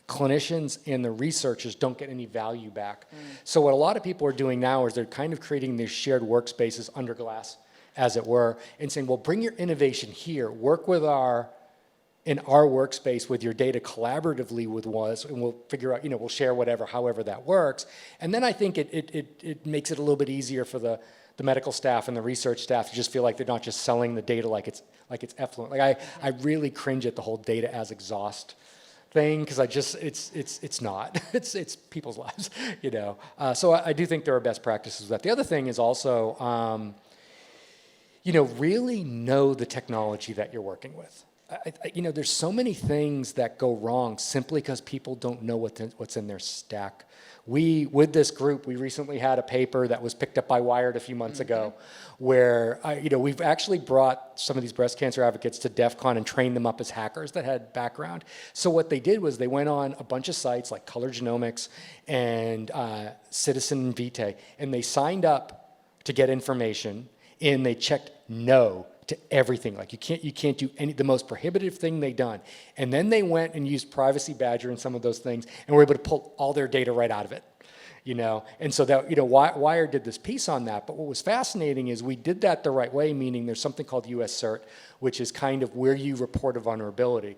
clinicians and the researchers don't get any value back. So what a lot of people are doing now is they're kind of creating these shared workspaces under glass, as it were, and saying, well, bring your innovation here, work with in our workspace with your data collaboratively with us, and we'll figure out, we'll share however that works. And then I think it makes it a little bit easier for the medical staff and the research staff to just feel like they're not just selling the data like it's effluent. Like I really cringe at the whole data as exhaust thing, because it's not. It's people's lives, So I do think there are best practices with that. The other thing is also, really know the technology that you're working with. There's so many things that go wrong simply because people don't know what's in their stack. With this group, we recently had a paper that was picked up by Wired a few months ago, where we've actually brought some of these breast cancer advocates to DEF CON and trained them up as hackers that had background. So what they did was they went on a bunch of sites like Color Genomics and Citizen Vitae, and they signed up to get information, and they checked no to everything. Like you can't do the most prohibitive thing they done. And then they went and used Privacy Badger and some of those things and were able to pull all their data right out of it. And so that, Wired did this piece on that. But what was fascinating is we did that the right way, meaning there's something called US CERT, which is kind of where you report a vulnerability.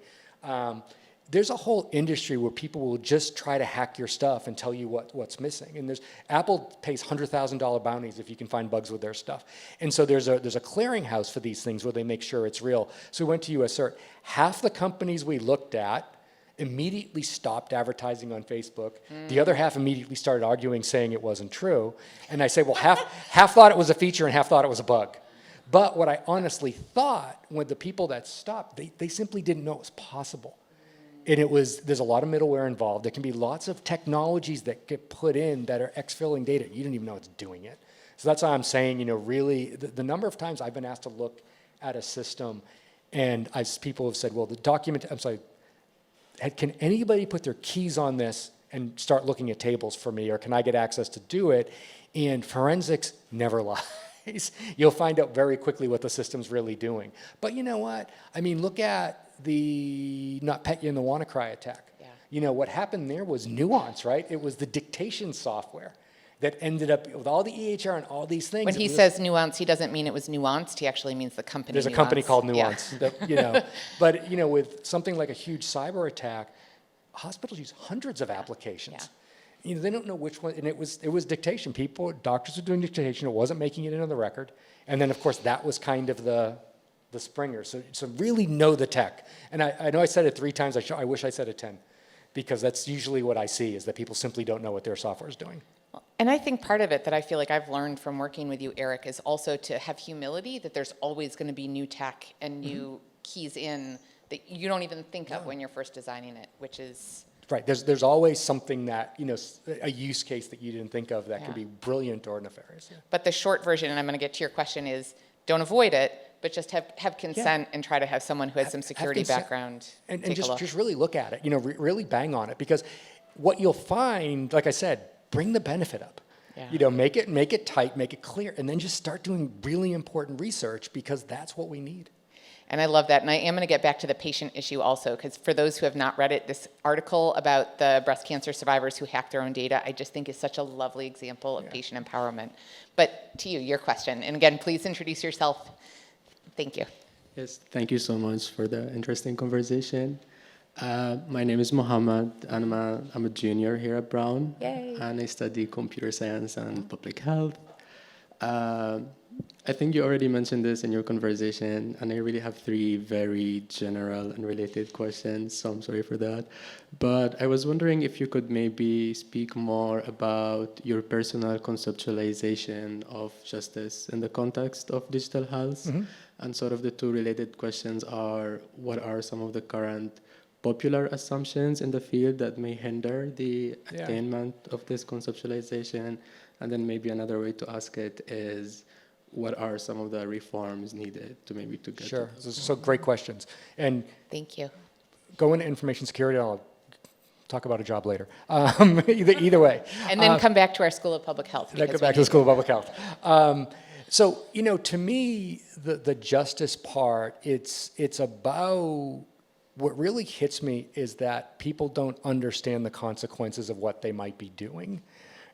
There's a whole industry where people will just try to hack your stuff and tell you what's missing. And Apple pays $100,000 bounties if you can find bugs with their stuff. And so there's a clearinghouse for these things where they make sure it's real. So we went to US CERT. Half the companies we looked at immediately stopped advertising on Facebook. The other half immediately started arguing, saying it wasn't true. And I say, well, half thought it was a feature and half thought it was a bug. But what I honestly thought, with the people that stopped, they simply didn't know it was possible. And there's a lot of middleware involved. There can be lots of technologies that get put in that are exfilling data. You didn't even know it's doing it. So that's why I'm saying, really, the number of times I've been asked to look at a system, and people have said, well, can anybody put their keys on this and start looking at tables for me, or can I get access to do it? And forensics never lies. You'll find out very quickly what the system's really doing. But you know what? Look at the Not Pet You in the WannaCry attack. Yeah. What happened there was nuance, right? It was the dictation software that ended up with all the EHR and all these things.
When he says nuance, he doesn't mean it was nuanced. He actually means the company.
There's
Nuance.
a company called Nuance.
Yeah.
That, but with something like a huge cyber attack, hospitals use hundreds of applications. Yeah. They don't know which one, and it was dictation. Doctors were doing dictation. It wasn't making it into the record. And then, of course, that was kind of the springer. So really know the tech. And I know I said it 3 times. I wish I said it 10, because that's usually what I see, is that people simply don't know what their software is doing.
And I think part of it that I feel like I've learned from working with you, Erik, is also to have humility, that there's always going to be new tech and new keys in that you don't even think of when you're first designing it, which is...
Right. There's always something that, a use case that you didn't think of that could be brilliant or nefarious. Yeah.
But the short version, and I'm going to get to your question, is don't avoid it, but just have consent and try to have someone who has some security background
and
take a look.
just really look at it, really bang on it, because what you'll find, like I said, bring the benefit up. Yeah. Make it tight, make it clear, and then just start doing really important research, because that's what we need.
And I love that. And I am going to get back to the patient issue also, because for those who have not read it, this article about the breast cancer survivors who hack their own data, I just think is such a lovely example of patient empowerment. But to you, your question. And again, please introduce yourself. Thank you.
Yes, thank you so much for the interesting conversation. My name is Mohammed, and I'm a junior here at Brown.
Yay.
And I study computer science and public health. I think you already mentioned this in your conversation, and I really have 3 very general and related questions, so I'm sorry for that. But I was wondering if you could maybe speak more about your personal conceptualization of justice in the context of digital health. Mm-hmm. And sort of the 2 related questions are, what are some of the current popular assumptions in the field that may hinder the attainment of this conceptualization? And then maybe another way to ask it is, what are some of the reforms needed to get
Sure.
to that?
So great questions. And
Thank you.
go into information security, and I'll talk about a job later. Either way.
And then come back to our School of Public Health.
Then go back to the School of Public Health. So, to me, the justice part, it's about, what really hits me is that people don't understand the consequences of what they might be doing.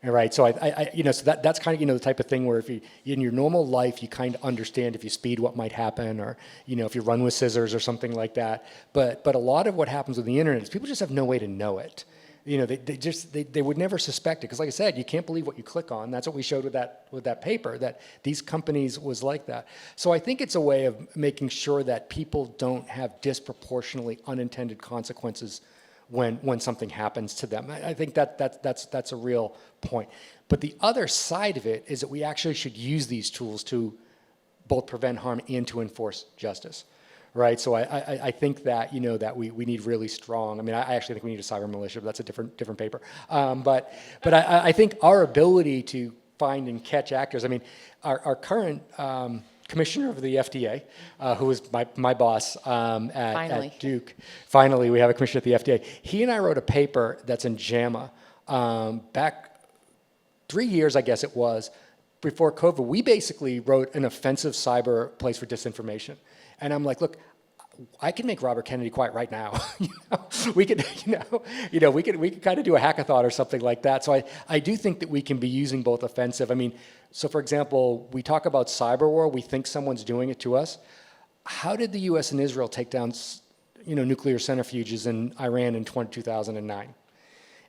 All right, so so that's kind of the type of thing where if you in your normal life you kind of understand if you speed what might happen, or if you run with scissors or something like that. But a lot of what happens with the internet is people just have no way to know it. They would never suspect it, because like I said, you can't believe what you click on. That's what we showed with that paper, that these companies was like that. So I think it's a way of making sure that people don't have disproportionately unintended consequences when something happens to them. I think that's a real point. But the other side of it is that we actually should use these tools to both prevent harm and to enforce justice, right? So I think that that we need really strong. I actually think we need a cyber militia, but that's a different paper. But I think our ability to find and catch actors. Our current commissioner of the FDA, who was my boss at Duke. Finally, we have a commissioner at the FDA. He and I wrote a paper that's in JAMA back 3 years, I guess it was, before COVID, we basically wrote an offensive cyber place for disinformation. And I'm like, look, I can make Robert Kennedy quiet right now. We could, we could kind of do a hackathon or something like that. So I do think that we can be using both offensive. I mean, so for example, we talk about cyber war. We think someone's doing it to us. How did the U.S. and Israel take down, nuclear centrifuges in Iran in 2009?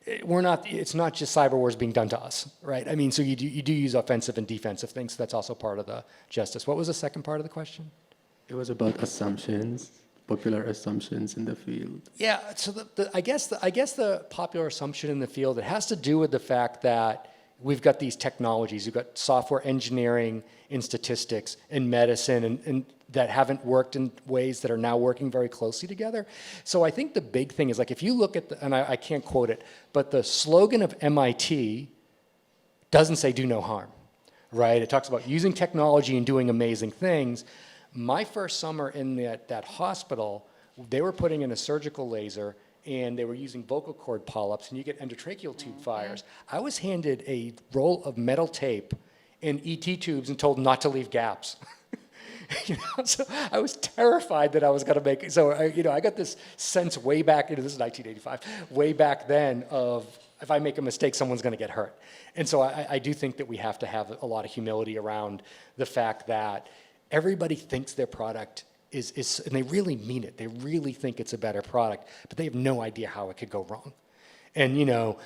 It's not just cyber wars being done to us, right? I mean, so you do use offensive and defensive things. That's also part of the justice. What was the second part of the question?
It was about assumptions, popular assumptions in the field.
Yeah, so I guess the popular assumption in the field, it has to do with the fact that we've got these technologies. We've got software engineering in statistics, in medicine, and that haven't worked in ways that are now working very closely together. So I think the big thing is, like, if you look at and I can't quote it, but the slogan of MIT doesn't say do no harm, right? It talks about using technology and doing amazing things. My first summer in that hospital, they were putting in a surgical laser and they were using vocal cord polyps, and you get endotracheal tube fires. I was handed a roll of metal tape and ET tubes and told not to leave gaps. So I was terrified that I was going to make it. So I got this sense way back, this is 1985, way back then of if I make a mistake, someone's going to get hurt. And so I do think that we have to have a lot of humility around the fact that everybody thinks their product is, and they really mean it. They really think it's a better product, but they have no idea how it could go wrong. And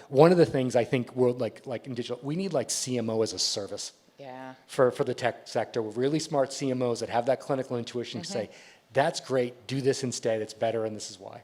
one of the things I think we're like in digital, we need like CMO as a service.
Yeah.
For the tech sector, really smart CMOs that have that clinical intuition to say, that's great, do this instead, it's better, and this is why.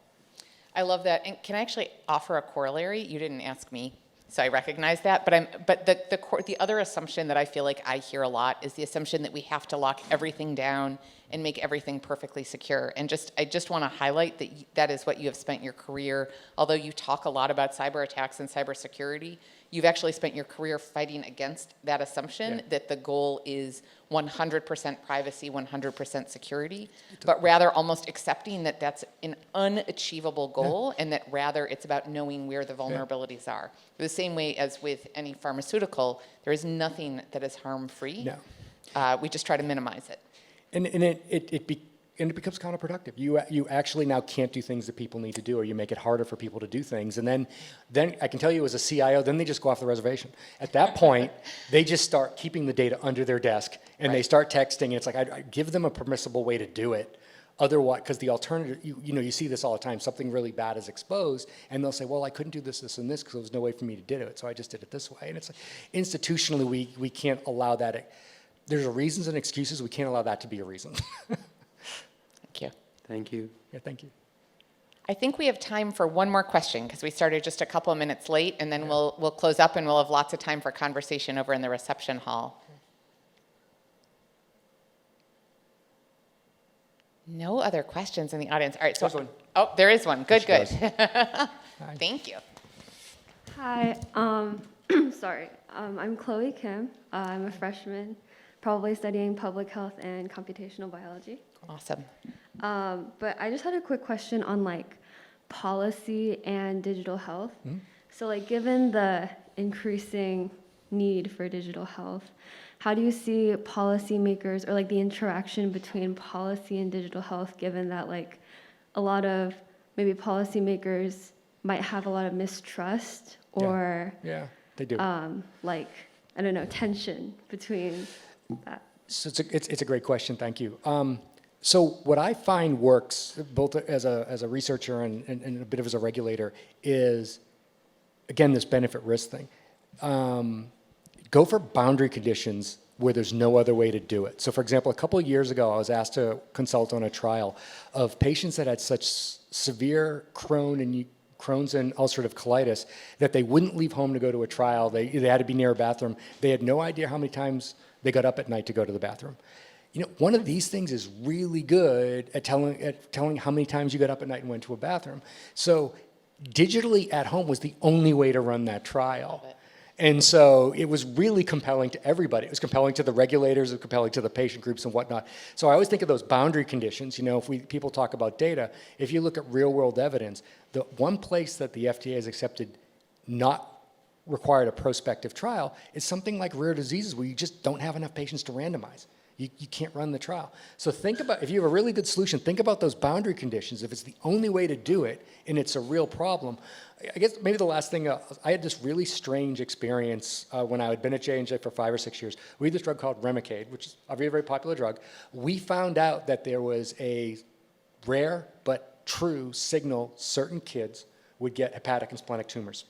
I love that. And can I actually offer a corollary? You didn't ask me, so I recognize that. But the other assumption that I feel like I hear a lot is the assumption that we have to lock everything down and make everything perfectly secure. And I just want to highlight that that is what you have spent your career. Although you talk a lot about cyber attacks and cybersecurity, you've actually spent your career fighting against that assumption that the goal is 100% privacy, 100% security, but rather almost accepting that that's an unachievable goal and that rather it's about knowing where the vulnerabilities are. The same way as with any pharmaceutical, there is nothing that is harm-free.
No.
We just try to minimize it.
And it becomes counterproductive. You actually now can't do things that people need to do, or you make it harder for people to do things. And then I can tell you as a CIO, then they just go off the reservation. At that point, they just start keeping the data under their desk, and they start texting, and it's like, I give them a permissible way to do it. Otherwise, because the alternative, you see this all the time, something really bad is exposed, and they'll say, well, I couldn't do this, this, and this, because there was no way for me to do it, so I just did it this way. And it's like, institutionally, we can't allow that. There's reasons and excuses. We can't allow that to be a reason.
Thank you.
Thank you.
Yeah, thank you.
I think we have time for one more question because we started just a couple of minutes late, and then we'll close up and we'll have lots of time for conversation over in the reception hall. No other questions in the audience. All right, so
There's one.
Oh, there is one. Good, good.
Hi.
Thank you.
Hi, sorry. I'm Chloe Kim. I'm a freshman, probably studying public health and computational biology.
Awesome.
But I just had a quick question on policy and digital health. So given the increasing need for digital health, how do you see policymakers or the interaction between policy and digital health, given that a lot of maybe policymakers might have a lot of mistrust or
Yeah, they do.
I don't know, tension between that?
So it's a great question. Thank you. So what I find works both as a researcher and a bit of as a regulator is, again, this benefit risk thing. Go for boundary conditions where there's no other way to do it. So for example, a couple of years ago, I was asked to consult on a trial of patients that had such severe Crohn's and ulcerative colitis that they wouldn't leave home to go to a trial. They had to be near a bathroom. They had no idea how many times they got up at night to go to the bathroom. One of these things is really good at telling how many times you got up at night and went to a bathroom. So digitally at home was the only way to run that trial. And so it was really compelling to everybody. It was compelling to the regulators, it was compelling to the patient groups and whatnot. So I always think of those boundary conditions. If people talk about data, if you look at real world evidence, the one place that the FDA has accepted not required a prospective trial is something like rare diseases where you just don't have enough patients to randomize. You can't run the trial. So think about, if you have a really good solution, think about those boundary conditions. If it's the only way to do it and it's a real problem, I guess maybe the last thing, I had this really strange experience when I had been at J&J for 5 or 6 years. We had this drug called Remicade, which is a very, very popular drug. We found out that there was a rare but true signal certain kids would get hepatic and splenic tumors.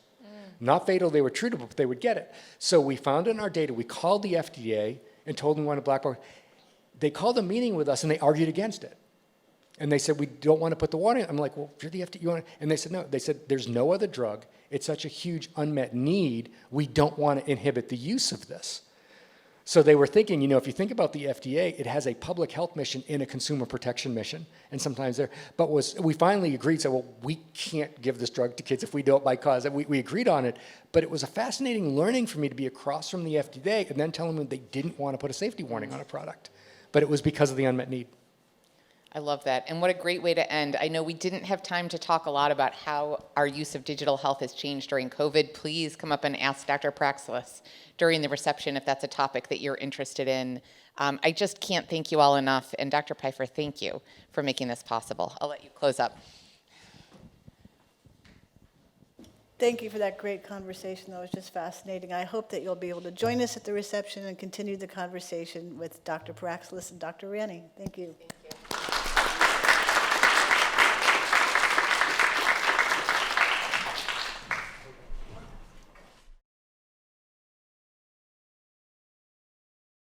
Not fatal, they were treatable, but they would get it. So we found it in our data, we called the FDA and told them we wanted a black box. They called a meeting with us and they argued against it. And they said, we don't want to put the warning. I'm like, well, you're the FDA, you want to? And they said, no. They said, there's no other drug. It's such a huge unmet need. We don't want to inhibit the use of this. So they were thinking, if you think about the FDA, it has a public health mission and a consumer protection mission. And sometimes we finally agreed, said, well, we can't give this drug to kids if we do it by cause. And we agreed on it. But it was a fascinating learning for me to be across from the FDA and then tell them they didn't want to put a safety warning on a product. But it was because of the unmet need.
I love that. And what a great way to end. I know we didn't have time to talk a lot about how our use of digital health has changed during COVID. Please come up and ask Dr. Perakslis during the reception if that's a topic that you're interested in. I just can't thank you all enough. And Dr. Pfeiffer, thank you for making this possible. I'll let you close up.
Thank you for that great conversation. That was just fascinating. I hope that you'll be able to join us at the reception and continue the conversation with Dr. Perakslis and Dr. Ranney. Thank you.